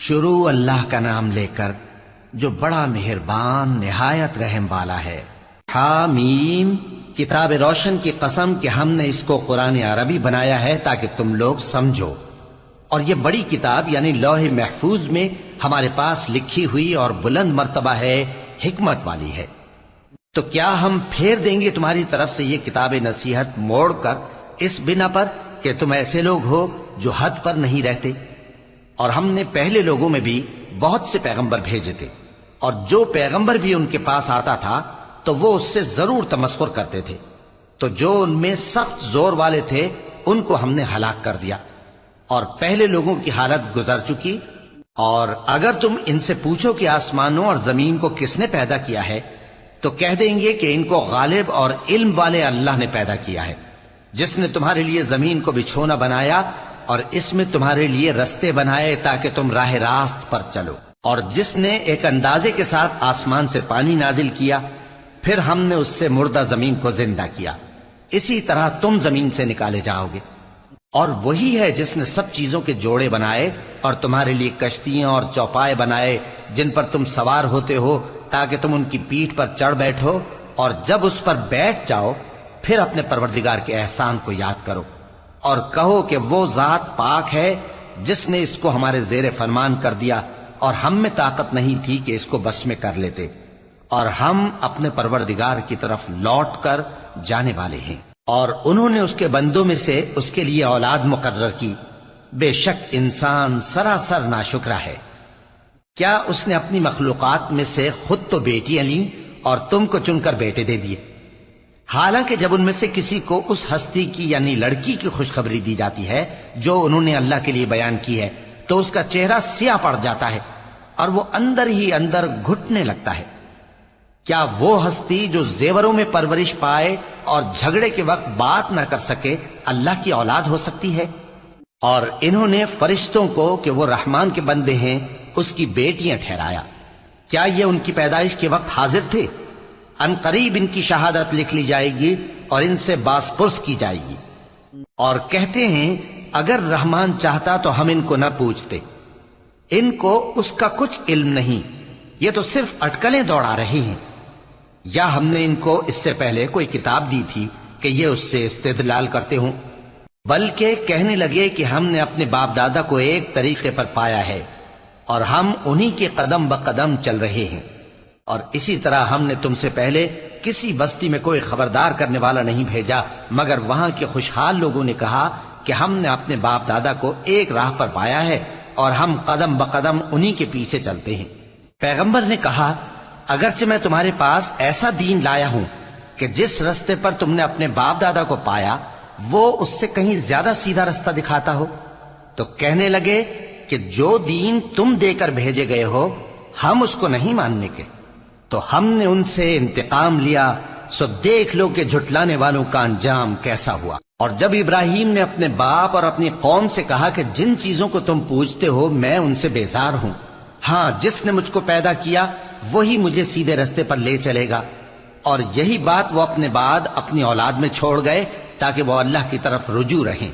شروع اللہ کا نام لے کر جو بڑا مہربان نہایت رحم والا ہے۔ حامیم، کتاب روشن کی قسم کہ ہم نے اس کو قرآن عربی بنایا ہے تاکہ تم لوگ سمجھو، اور یہ بڑی کتاب یعنی لوح محفوظ میں ہمارے پاس لکھی ہوئی اور بلند مرتبہ ہے، حکمت والی ہے۔ تو کیا ہم پھیر دیں گے تمہاری طرف سے یہ کتاب نصیحت موڑ کر اس بنا پر کہ تم ایسے لوگ ہو جو حد پر نہیں رہتے؟ اور ہم نے پہلے لوگوں میں بھی بہت سے پیغمبر بھیجے تھے، اور جو پیغمبر بھی ان کے پاس آتا تھا تو وہ اس سے ضرور تمسخر کرتے تھے، تو جو ان میں سخت زور والے تھے ان کو ہم نے ہلاک کر دیا، اور پہلے لوگوں کی حالت گزر چکی۔ اور اگر تم ان سے پوچھو کہ آسمانوں اور زمین کو کس نے پیدا کیا ہے، تو کہہ دیں گے کہ ان کو غالب اور علم والے اللہ نے پیدا کیا ہے، جس نے تمہارے لیے زمین کو بچھونا بنایا اور اس میں تمہارے لیے رستے بنائے تاکہ تم راہ راست پر چلو، اور جس نے ایک اندازے کے ساتھ آسمان سے پانی نازل کیا، پھر ہم نے اس سے مردہ زمین کو زندہ کیا، اسی طرح تم زمین سے نکالے جاؤ گے۔ اور وہی ہے جس نے سب چیزوں کے جوڑے بنائے اور تمہارے لیے کشتیاں اور چوپائے بنائے جن پر تم سوار ہوتے ہو تاکہ تم ان کی پیٹھ پر چڑھ بیٹھو، اور جب اس پر بیٹھ جاؤ پھر اپنے پروردگار کے احسان کو یاد کرو اور کہو کہ وہ ذات پاک ہے جس نے اس کو ہمارے زیر فرمان کر دیا، اور ہم میں طاقت نہیں تھی کہ اس کو بس میں کر لیتے، اور ہم اپنے پروردگار کی طرف لوٹ کر جانے والے ہیں۔ اور انہوں نے اس کے بندوں میں سے اس کے لیے اولاد مقرر کی، بے شک انسان سراسر ناشکرا ہے۔ کیا اس نے اپنی مخلوقات میں سے خود تو بیٹیاں لیں اور تم کو چن کر بیٹے دے دیے؟ حالانکہ جب ان میں سے کسی کو اس ہستی کی یعنی لڑکی کی خوشخبری دی جاتی ہے جو انہوں نے اللہ کے لیے بیان کی ہے تو اس کا چہرہ سیاہ پڑ جاتا ہے اور وہ اندر ہی اندر گھٹنے لگتا ہے۔ کیا وہ ہستی جو زیوروں میں پرورش پائے اور جھگڑے کے وقت بات نہ کر سکے اللہ کی اولاد ہو سکتی ہے؟ اور انہوں نے فرشتوں کو کہ وہ رحمان کے بندے ہیں اس کی بیٹیاں ٹھہرایا۔ کیا یہ ان کی پیدائش کے وقت حاضر تھے؟ ان قریب ان کی شہادت لکھ لی جائے گی اور ان سے باس پرس کی جائے گی۔ اور کہتے ہیں اگر رحمان چاہتا تو ہم ان کو نہ پوچھتے، ان کو اس کا کچھ علم نہیں، یہ تو صرف اٹکلیں دوڑا رہے ہیں۔ یا ہم نے ان کو اس سے پہلے کوئی کتاب دی تھی کہ یہ اس سے استدلال کرتے ہوں؟ بلکہ کہنے لگے کہ ہم نے اپنے باپ دادا کو ایک طریقے پر پایا ہے اور ہم انہی کے قدم بقدم چل رہے ہیں، اور اسی طرح ہم نے تم سے پہلے کسی بستی میں کوئی خبردار کرنے والا نہیں بھیجا مگر وہاں کے خوشحال لوگوں نے کہا کہ ہم نے اپنے باپ دادا کو ایک راہ پر پایا ہے اور ہم قدم بقدم انہی کے پیچھے چلتے ہیں۔ پیغمبر نے کہا اگرچہ میں تمہارے پاس ایسا دین لایا ہوں کہ جس رستے پر تم نے اپنے باپ دادا کو پایا وہ اس سے کہیں زیادہ سیدھا رستہ دکھاتا ہو، تو کہنے لگے کہ جو دین تم دے کر بھیجے گئے ہو ہم اس کو نہیں ماننے کے، تو ہم نے ان سے انتقام لیا، سو دیکھ لو کہ جھٹلانے والوں کا انجام کیسا ہوا۔ اور جب ابراہیم نے اپنے باپ اور اپنی قوم سے کہا کہ جن چیزوں کو تم پوجتے ہو میں ان سے بیزار ہوں، ہاں جس نے مجھ کو پیدا کیا وہی مجھے سیدھے رستے پر لے چلے گا، اور یہی بات وہ اپنے بعد اپنی اولاد میں چھوڑ گئے تاکہ وہ اللہ کی طرف رجوع رہیں۔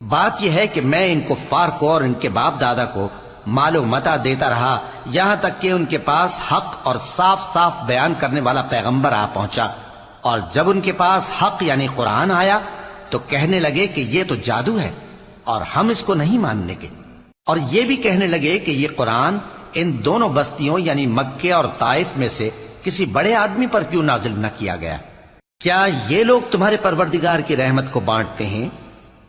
بات یہ ہے کہ میں ان کفار کو اور ان کے باپ دادا کو مال و متاع دیتا رہا یہاں تک کہ ان کے پاس حق اور صاف صاف بیان کرنے والا پیغمبر آ پہنچا، اور جب ان کے پاس حق یعنی قرآن آیا تو کہنے لگے کہ یہ تو جادو ہے اور ہم اس کو نہیں ماننے کے، اور یہ بھی کہنے لگے کہ یہ قرآن ان دونوں بستیوں یعنی مکے اور طائف میں سے کسی بڑے آدمی پر کیوں نازل نہ کیا گیا؟ کیا یہ لوگ تمہارے پروردگار کی رحمت کو بانٹتے ہیں؟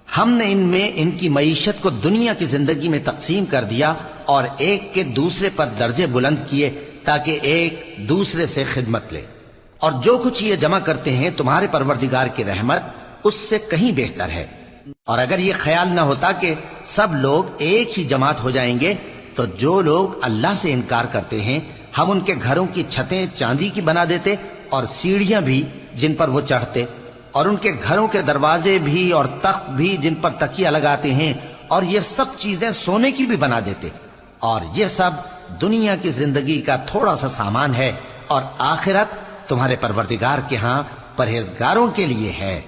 ہم نے ان میں ان کی معیشت کو دنیا کی زندگی میں تقسیم کر دیا اور ایک کے دوسرے پر درجے بلند کیے تاکہ ایک دوسرے سے خدمت لے، اور جو کچھ یہ جمع کرتے ہیں تمہارے پروردگار کی رحمت اس سے کہیں بہتر ہے۔ اور اگر یہ خیال نہ ہوتا کہ سب لوگ ایک ہی جماعت ہو جائیں گے تو جو لوگ اللہ سے انکار کرتے ہیں ہم ان کے گھروں کی چھتیں چاندی کی بنا دیتے اور سیڑھیاں بھی جن پر وہ چڑھتے، اور ان کے گھروں کے دروازے بھی اور تخت بھی جن پر تکیہ لگاتے ہیں، اور یہ سب چیزیں سونے کی بھی بنا دیتے، اور یہ سب دنیا کی زندگی کا تھوڑا سا سامان ہے، اور آخرت تمہارے پروردگار کے ہاں پرہیزگاروں کے لیے ہے۔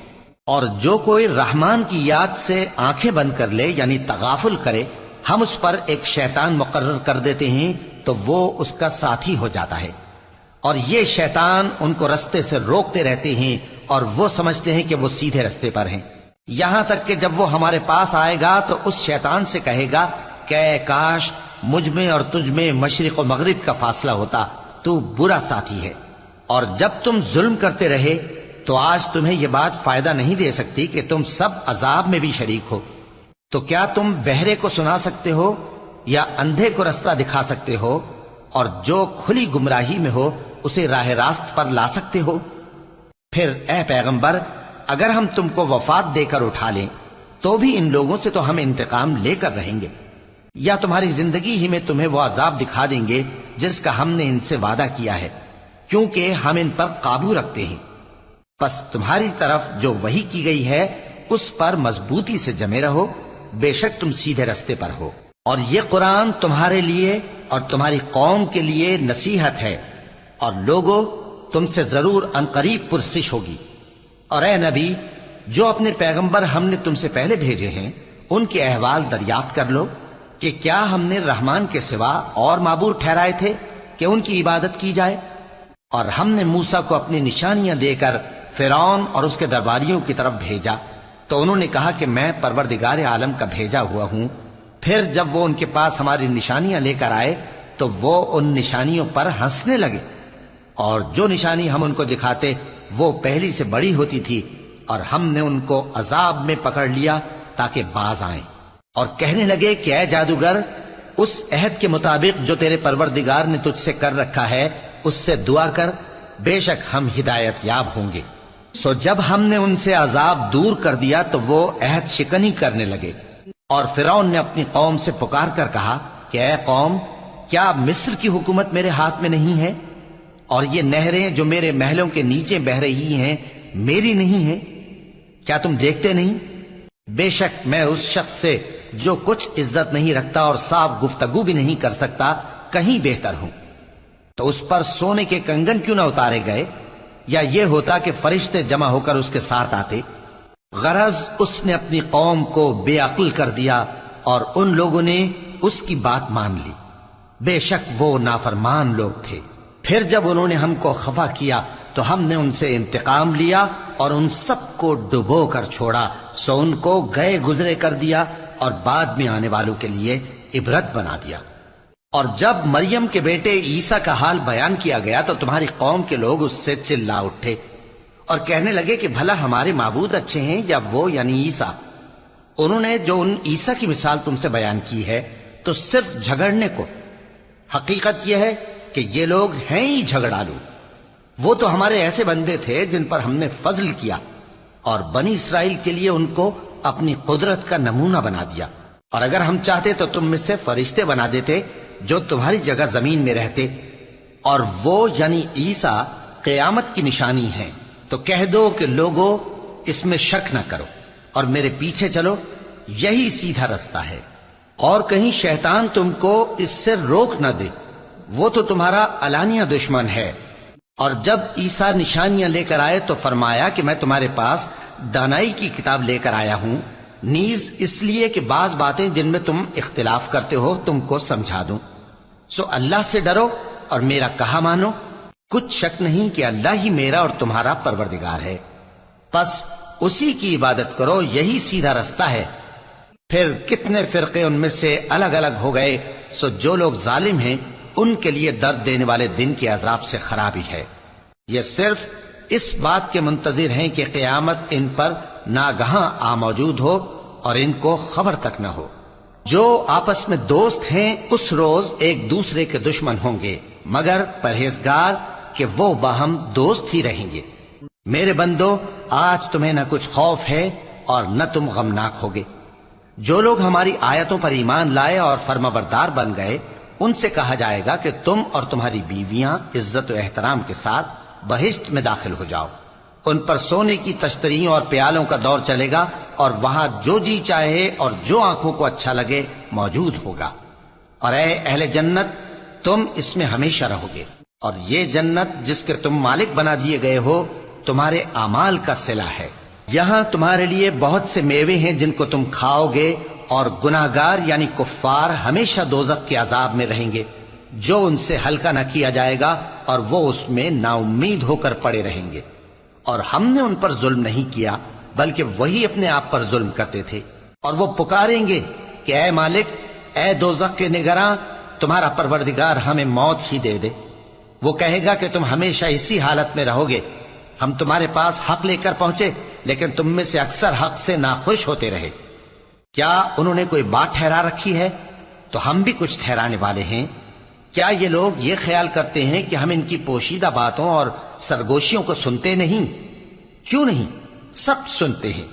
اور جو کوئی رحمان کی یاد سے آنکھیں بند کر لے یعنی تغافل کرے ہم اس پر ایک شیطان مقرر کر دیتے ہیں تو وہ اس کا ساتھی ہو جاتا ہے، اور یہ شیطان ان کو رستے سے روکتے رہتے ہیں اور وہ سمجھتے ہیں کہ وہ سیدھے رستے پر ہیں، یہاں تک کہ جب وہ ہمارے پاس آئے گا تو اس شیطان سے کہے گا کہ اے کاش مجھ میں اور تجھ میں مشرق و مغرب کا فاصلہ ہوتا، تو برا ساتھی ہے۔ اور جب تم ظلم کرتے رہے تو آج تمہیں یہ بات فائدہ نہیں دے سکتی کہ تم سب عذاب میں بھی شریک ہو۔ تو کیا تم بہرے کو سنا سکتے ہو یا اندھے کو رستہ دکھا سکتے ہو، اور جو کھلی گمراہی میں ہو اسے راہ راست پر لا سکتے ہو؟ پھر اے پیغمبر، اگر ہم تم کو وفات دے کر اٹھا لیں تو بھی ان لوگوں سے تو ہم انتقام لے کر رہیں گے، یا تمہاری زندگی ہی میں تمہیں وہ عذاب دکھا دیں گے جس کا ہم نے ان سے وعدہ کیا ہے، کیونکہ ہم ان پر قابو رکھتے ہیں۔ پس تمہاری طرف جو وحی کی گئی ہے اس پر مضبوطی سے جمے رہو، بے شک تم سیدھے رستے پر ہو، اور یہ قرآن تمہارے لیے اور تمہاری قوم کے لیے نصیحت ہے، اور لوگوں تم سے ضرور عنقریب پرسش ہوگی۔ اور اے نبی، جو اپنے پیغمبر ہم نے تم سے پہلے بھیجے ہیں ان کے احوال دریافت کر لو کہ کیا ہم نے رحمان کے سوا اور معبود ٹھہرائے تھے کہ ان کی عبادت کی جائے؟ اور ہم نے موسیٰ کو اپنی نشانیاں دے کر فرعون اور اس کے درباریوں کی طرف بھیجا تو انہوں نے کہا کہ میں پروردگار عالم کا بھیجا ہوا ہوں۔ پھر جب وہ ان کے پاس ہماری نشانیاں لے کر آئے تو وہ ان نشانیوں پر ہنسنے لگے، اور جو نشانی ہم ان کو دکھاتے وہ پہلی سے بڑی ہوتی تھی، اور ہم نے ان کو عذاب میں پکڑ لیا تاکہ باز آئیں، اور کہنے لگے کہ اے جادوگر، اس عہد کے مطابق جو تیرے پروردگار نے تجھ سے کر رکھا ہے اس سے دعا کر، بے شک ہم ہدایت یاب ہوں گے۔ سو جب ہم نے ان سے عذاب دور کر دیا تو وہ عہد شکنی کرنے لگے، اور فرعون نے اپنی قوم سے پکار کر کہا کہ اے قوم، کیا مصر کی حکومت میرے ہاتھ میں نہیں ہے، اور یہ نہریں جو میرے محلوں کے نیچے بہ رہی ہیں میری نہیں ہیں؟ کیا تم دیکھتے نہیں؟ بے شک میں اس شخص سے جو کچھ عزت نہیں رکھتا اور صاف گفتگو بھی نہیں کر سکتا کہیں بہتر ہوں۔ تو اس پر سونے کے کنگن کیوں نہ اتارے گئے، یا یہ ہوتا کہ فرشتے جمع ہو کر اس کے ساتھ آتے؟ غرض اس نے اپنی قوم کو بے عقل کر دیا اور ان لوگوں نے اس کی بات مان لی، بے شک وہ نافرمان لوگ تھے۔ پھر جب انہوں نے ہم کو خفا کیا تو ہم نے ان سے انتقام لیا اور ان سب کو ڈبو کر چھوڑا، سو ان کو گئے گزرے کر دیا اور بعد میں آنے والوں کے لیے عبرت بنا دیا۔ اور جب مریم کے بیٹے عیسیٰ کا حال بیان کیا گیا تو تمہاری قوم کے لوگ اس سے چلا اٹھے اور کہنے لگے کہ بھلا ہمارے معبود اچھے ہیں یا وہ یعنی عیسیٰ؟ انہوں نے جو ان عیسیٰ کی مثال تم سے بیان کی ہے تو صرف جھگڑنے کو، حقیقت یہ ہے کہ یہ لوگ ہیں ہی جھگڑالو۔ وہ تو ہمارے ایسے بندے تھے جن پر ہم نے فضل کیا، اور بنی اسرائیل کے لیے ان کو اپنی قدرت کا نمونہ بنا دیا، اور اگر ہم چاہتے تو تم میں سے فرشتے بنا دیتے جو تمہاری جگہ زمین میں رہتے، اور وہ یعنی عیسیٰ قیامت کی نشانی ہے۔ تو کہہ دو کہ لوگو اس میں شک نہ کرو اور میرے پیچھے چلو، یہی سیدھا رستہ ہے، اور کہیں شیطان تم کو اس سے روک نہ دے، وہ تو تمہارا علانیہ دشمن ہے۔ اور جب عیسیٰ نشانیاں لے کر آئے تو فرمایا کہ میں تمہارے پاس دانائی کی کتاب لے کر آیا ہوں، نیز اس لیے کہ بعض باتیں جن میں تم اختلاف کرتے ہو تم کو سمجھا دوں۔ سو اللہ سے ڈرو اور میرا کہا مانو، کچھ شک نہیں کہ اللہ ہی میرا اور تمہارا پروردگار ہے، بس اسی کی عبادت کرو، یہی سیدھا رستہ ہے۔ پھر کتنے فرقے ان میں سے الگ الگ ہو گئے، سو جو لوگ ظالم ہیں ان کے لیے درد دینے والے دن کے عذاب سے خرابی ہے۔ یہ صرف اس بات کے منتظر ہیں کہ قیامت ان پر ناگہاں آ موجود ہو اور ان کو خبر تک نہ ہو۔ جو آپس میں دوست ہیں اس روز ایک دوسرے کے دشمن ہوں گے، مگر پرہیزگار کہ وہ باہم دوست ہی رہیں گے۔ میرے بندو، آج تمہیں نہ کچھ خوف ہے اور نہ تم غمناک ہوگے۔ جو لوگ ہماری آیتوں پر ایمان لائے اور فرمانبردار بن گئے ان سے کہا جائے گا کہ تم اور تمہاری بیویاں عزت و احترام کے ساتھ بہشت میں داخل ہو جاؤ۔ ان پر سونے کی تشتریوں اور پیالوں کا دور چلے گا، اور وہاں جو جی چاہے اور جو آنکھوں کو اچھا لگے موجود ہوگا۔ اور اے اہل جنت، تم اس میں ہمیشہ رہو گے، اور یہ جنت جس کے تم مالک بنا دیے گئے ہو تمہارے اعمال کا صلہ ہے۔ یہاں تمہارے لیے بہت سے میوے ہیں جن کو تم کھاؤ گے اور گناہگار یعنی کفار ہمیشہ دوزخ کے عذاب میں رہیں گے جو ان سے ہلکا نہ کیا جائے گا، اور وہ اس میں نا امید ہو کر پڑے رہیں گے۔ اور ہم نے ان پر ظلم نہیں کیا بلکہ وہی اپنے آپ پر ظلم کرتے تھے۔ اور وہ پکاریں گے کہ اے مالک، اے دوزخ کے نگراں، تمہارا پروردگار ہمیں موت ہی دے دے۔ وہ کہے گا کہ تم ہمیشہ اسی حالت میں رہو گے، ہم تمہارے پاس حق لے کر پہنچے لیکن تم میں سے اکثر حق سے ناخوش ہوتے رہے۔ کیا انہوں نے کوئی بات ٹھہرا رکھی ہے؟ تو ہم بھی کچھ ٹھہرانے والے ہیں۔ کیا یہ لوگ یہ خیال کرتے ہیں کہ ہم ان کی پوشیدہ باتوں اور سرگوشیوں کو سنتے نہیں؟ کیوں نہیں، سب سنتے ہیں،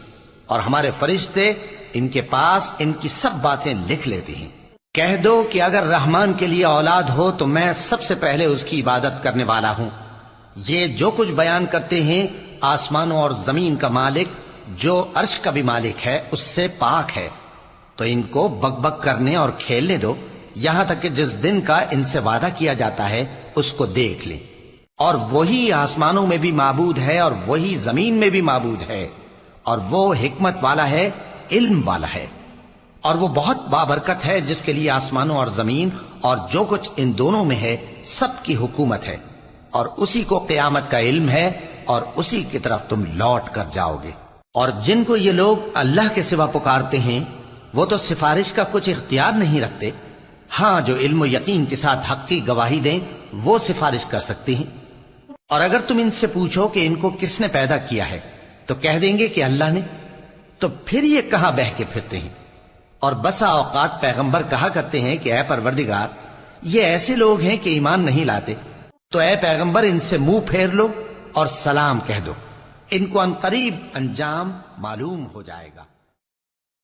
اور ہمارے فرشتے ان کے پاس ان کی سب باتیں لکھ لیتے ہیں۔ کہہ دو کہ اگر رحمان کے لیے اولاد ہو تو میں سب سے پہلے اس کی عبادت کرنے والا ہوں۔ یہ جو کچھ بیان کرتے ہیں آسمانوں اور زمین کا مالک جو عرش کا بھی مالک ہے اس سے پاک ہے، تو ان کو بک بک کرنے اور کھیلنے دو یہاں تک کہ جس دن کا ان سے وعدہ کیا جاتا ہے اس کو دیکھ لیں۔ اور وہی آسمانوں میں بھی معبود ہے اور وہی زمین میں بھی معبود ہے، اور وہ حکمت والا ہے، علم والا ہے، اور وہ بہت بابرکت ہے جس کے لیے آسمانوں اور زمین اور جو کچھ ان دونوں میں ہے سب کی حکومت ہے، اور اسی کو قیامت کا علم ہے، اور اسی کی طرف تم لوٹ کر جاؤ گے۔ اور جن کو یہ لوگ اللہ کے سوا پکارتے ہیں وہ تو سفارش کا کچھ اختیار نہیں رکھتے، ہاں جو علم و یقین کے ساتھ حق کی گواہی دیں وہ سفارش کر سکتے ہیں۔ اور اگر تم ان سے پوچھو کہ ان کو کس نے پیدا کیا ہے تو کہہ دیں گے کہ اللہ نے، تو پھر یہ کہاں بہہ کے پھرتے ہیں؟ اور بسا اوقات پیغمبر کہا کرتے ہیں کہ اے پروردگار، یہ ایسے لوگ ہیں کہ ایمان نہیں لاتے، تو اے پیغمبر ان سے منہ پھیر لو اور سلام کہہ دو، ان کو عنقریب انجام معلوم ہو جائے گا۔